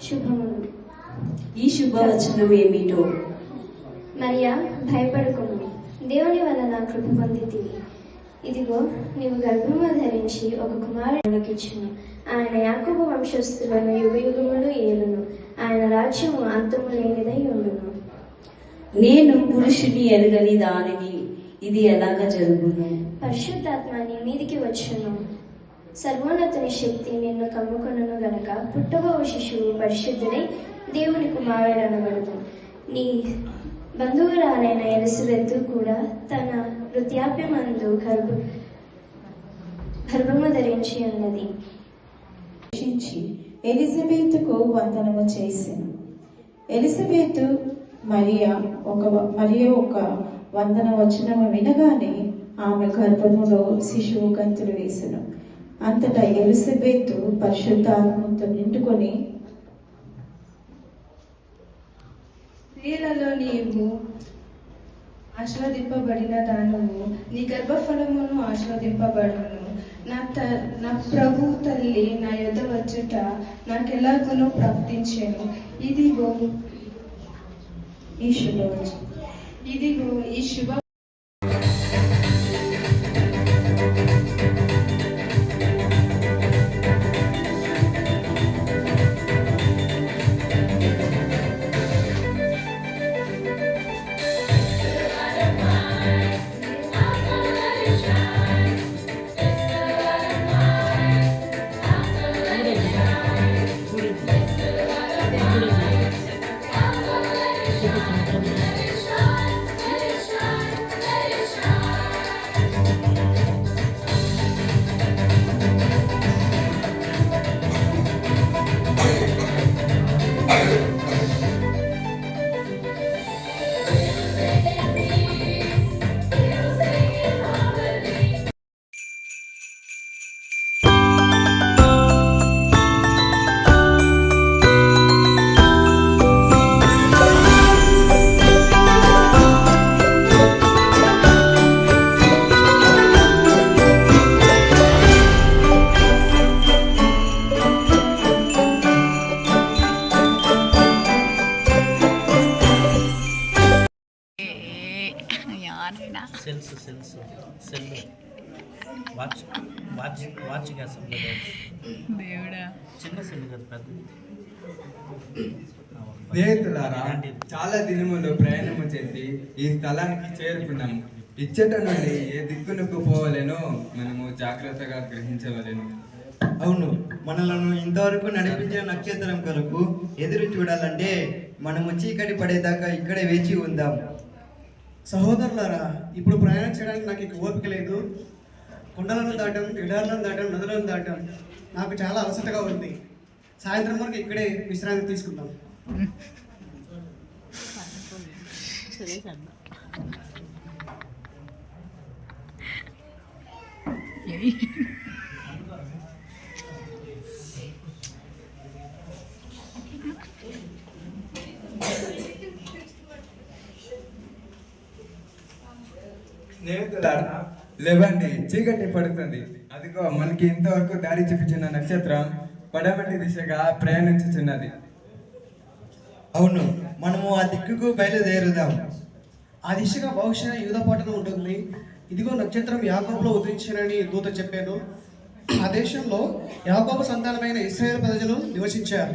శుభములు. ఈ శుభవచనం ఏమిటో? మరియా, భయపడకుము, దేవుని వలన కృప పొందితివి. ఇదిగో, నీవు గర్భము ధరించి ఒక కుమారునికిచ్చును. ఆయన యాకోబు వంశస్థులను యుగయుగములు ఏలును. ఆయన రాజ్యము అంతము లేనిదై ఉండును. నేను పురుషుని ఎరగని దానిని, ఇది ఎలాగ జరుగును? పరిశుద్ధాత్మ నీ మీదికి వచ్చును. సర్వోన్నతుని శక్తి నిన్ను కమ్ముకొనును గనక పుట్టబోవు శిశువు పరిశుద్ధుడై దేవుని కుమారుడనబడును. నీ బంధువురాలైన ఎలిజబెత్ కూడా తన వృద్ధాప్యమందు గర్భము ధరించి ఉన్నది. ఎలిజబెతుకు వందనము చేసెను. ఎలిజబెతు మరియ ఒక వందన వచనము వినగానే ఆమె గర్భములో శిశువు గంతులు వేసెను. అంతటా ఎలిజబెతు పరిశుద్ధాత్మతో నిండుకొని, స్త్రీలలో నీవు ఆశీర్వదింపబడిన దానము, నీ గర్భఫలమును ఆశీర్వదింపబడును. నా ప్రభు తల్లి నా యొద్ద వచ్చుట నాకెలాగునో ప్రాప్తించెను. ఇదిగో ఈ శుభ స్నేహితులారా, చాలా దినములు ప్రయాణము చేసి ఈ స్థలానికి చేరుకున్నాము. ఇచ్చట నుండి ఏ దిక్కునకు పోవలేనో మనము జాగ్రత్తగా గ్రహించవలెను. అవును, మనలను ఇంతవరకు నడిపించిన నక్షత్రం కొరకు ఎదురు చూడాలంటే మనము చీకటి పడేదాకా ఇక్కడే వేచి ఉందాం. సహోదరులారా, ఇప్పుడు ప్రయాణం చేయడానికి నాకు ఇక ఓపిక లేదు. కొండలను దాటం, ఎడార్లను దాటం, నదులను దాటం నాకు చాలా అలసటగా ఉంది. సాయంత్రం వరకు ఇక్కడే విశ్రాంతి తీసుకుందాం. స్నేహితులారా, లేవండి, చీకటి పడుతుంది. అదిగో మనకి ఇంతవరకు దారి చూపించిన నక్షత్రం పడమటి దిశగా ప్రయాణించుచున్నది. అవును, మనము ఆ దిక్కుకు బయలుదేరుదాం. ఆ దిశగా బహుశా యూదా పట్టణం ఉంటుంది. ఇదిగో నక్షత్రం యాకోబులో ఉదయించినని దూత చెప్పాను. ఆ దేశంలో యాకోబు సంతానమైన ఇశ్రాయేలు ప్రజలు నివసించారు.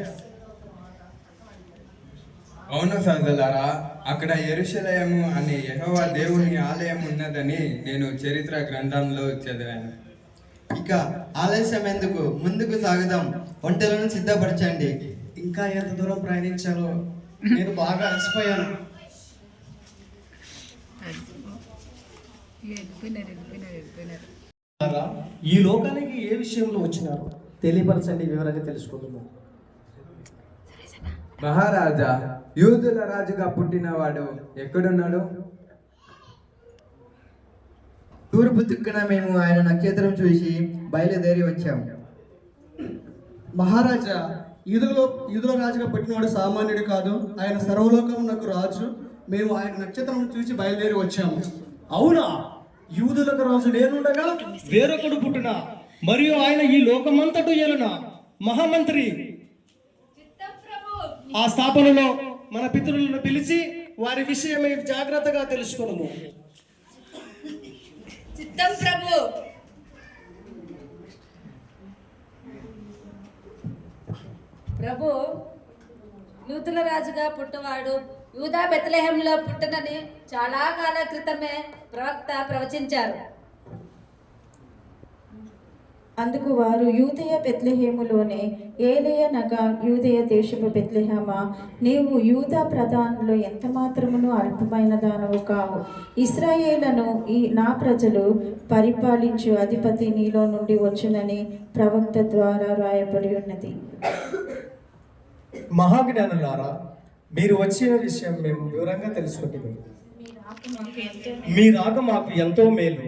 అవును సోదరులారా, అక్కడ యెరూషలేము అనే యెహోవా దేవుని ఆలయం ఉన్నదని నేను చరిత్ర గ్రంథంలో చదివాను. ఇక ఆలస్యం ఎందుకు, ముందుకు సాగుదాం. వంటలను సిద్ధపరచండి. ఇంకా ఎంత దూరం ప్రయాణించాలో నేను బాగా అలసిపోయాను. ఈ లోకానికి ఏ విషయంలో వచ్చినారు తెలియపరచండి, వివరంగా తెలుసుకుందాము. మహారాజా, యూదుల రాజుగా పుట్టినవాడు ఎక్కడున్నాడు? తూర్పు దిక్కున మేము ఆయన నక్షత్రం చూసి బయలుదేరి వచ్చాము. మహారాజా, యూదుల రాజుగా పుట్టినవాడు సామాన్యుడు కాదు. ఆయన సర్వలోకమునకు రాజు. మేము ఆయన నక్షత్రం చూసి బయలుదేరి వచ్చాము. అవునా? యూదులకు రాజు నేనుండగా వేరొకడు పుట్టిన, మరియు ఆయన ఈ లోకమంతటూ ఏలున మహామంత్రి. ఆ స్థాపనలో మన పితరులను పిలిచి వారి విషయమై జాగ్రత్తగా తెలుసుకొనుము. చిత్తం ప్రభు. ప్రభు, యూతుల రాజుగా పుట్టవాడు యూదా బెత్లెహేంలో పుట్టనని చాలా కాల క్రితమే ప్రవక్త ప్రవచించారు. అందుకు వారు యూదయ బెత్లెహేములోనే ఏలయనగా యూదయ దేశపు బెత్లెహేమ, నీవు యూదా ప్రధానులో ఎంత మాత్రమును అల్పమైన దానవు కావు. ఇశ్రాయేలను నా ప్రజలు పరిపాలించు అధిపతి నీలో నుండి వచ్చునని ప్రవక్త ద్వారా రాయబడి ఉన్నది. మహాజ్ఞానులారా, మీరు వచ్చిన విషయం మేము వివరంగా తెలుసుకుంటున్నాం. మీ రాక మాకు ఎంతో మేలు.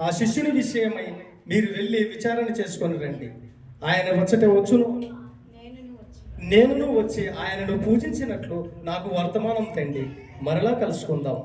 ఆ శిష్యుని విషయమై మీరు వెళ్ళి విచారణ చేసుకొని రండి. ఆయన వచ్చట వచ్చును, నేను వచ్చి ఆయనను పూజించినట్లు నాకు వర్తమానం తండి. మరలా కలుసుకుందాం.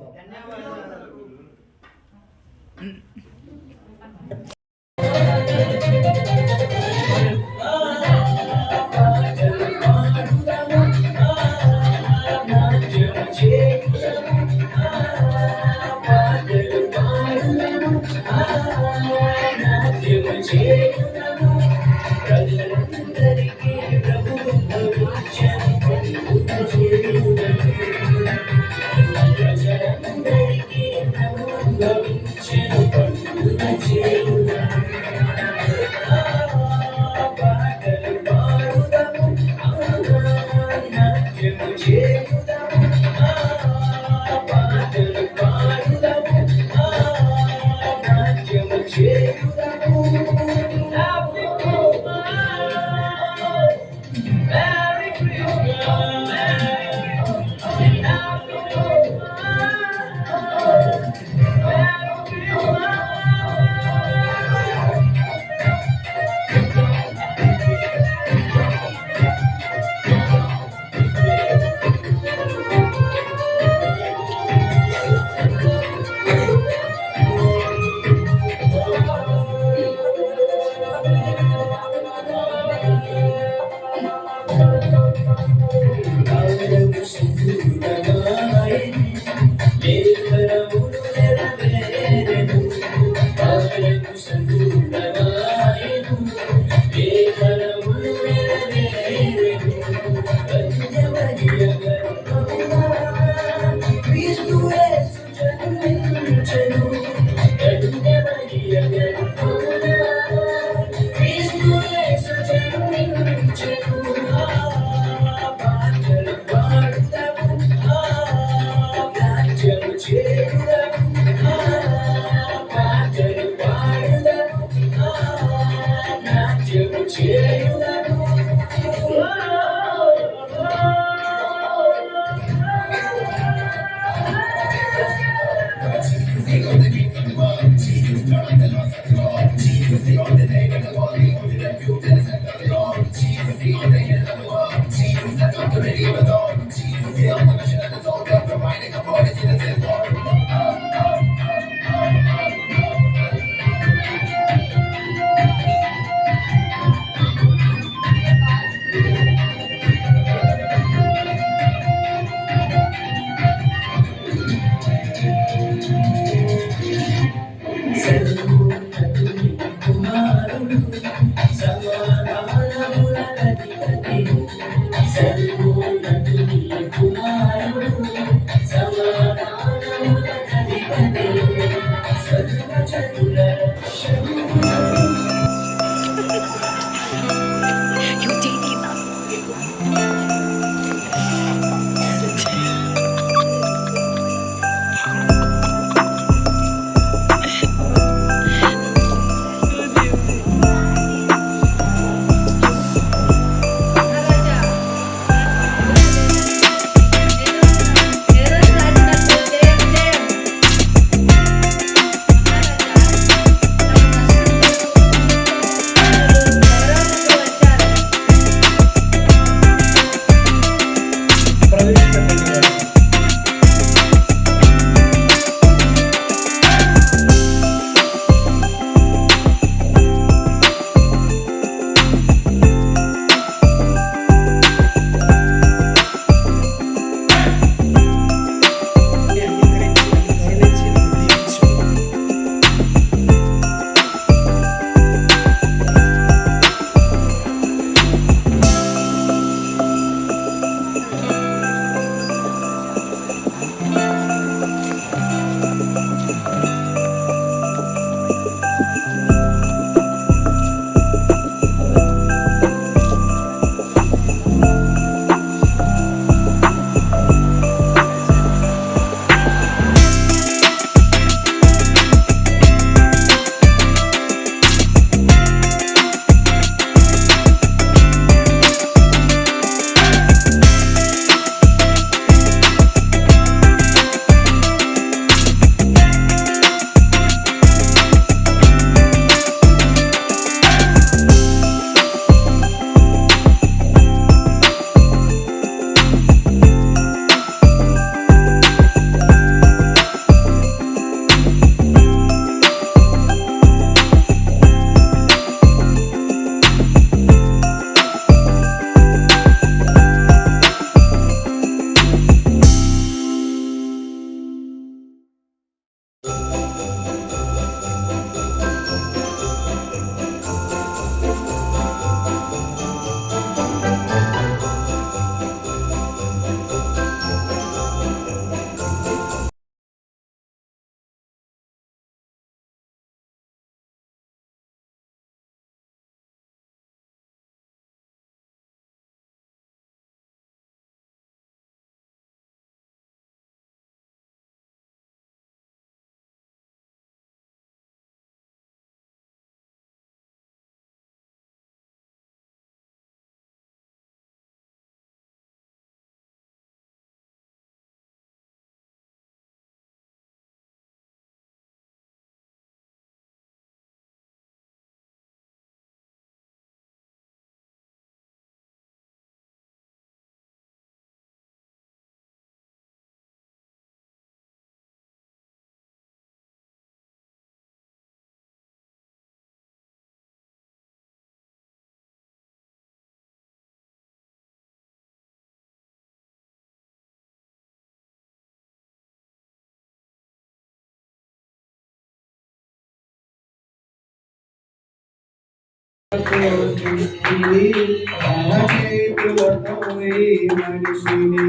చేతులతో ఈ మనిషిని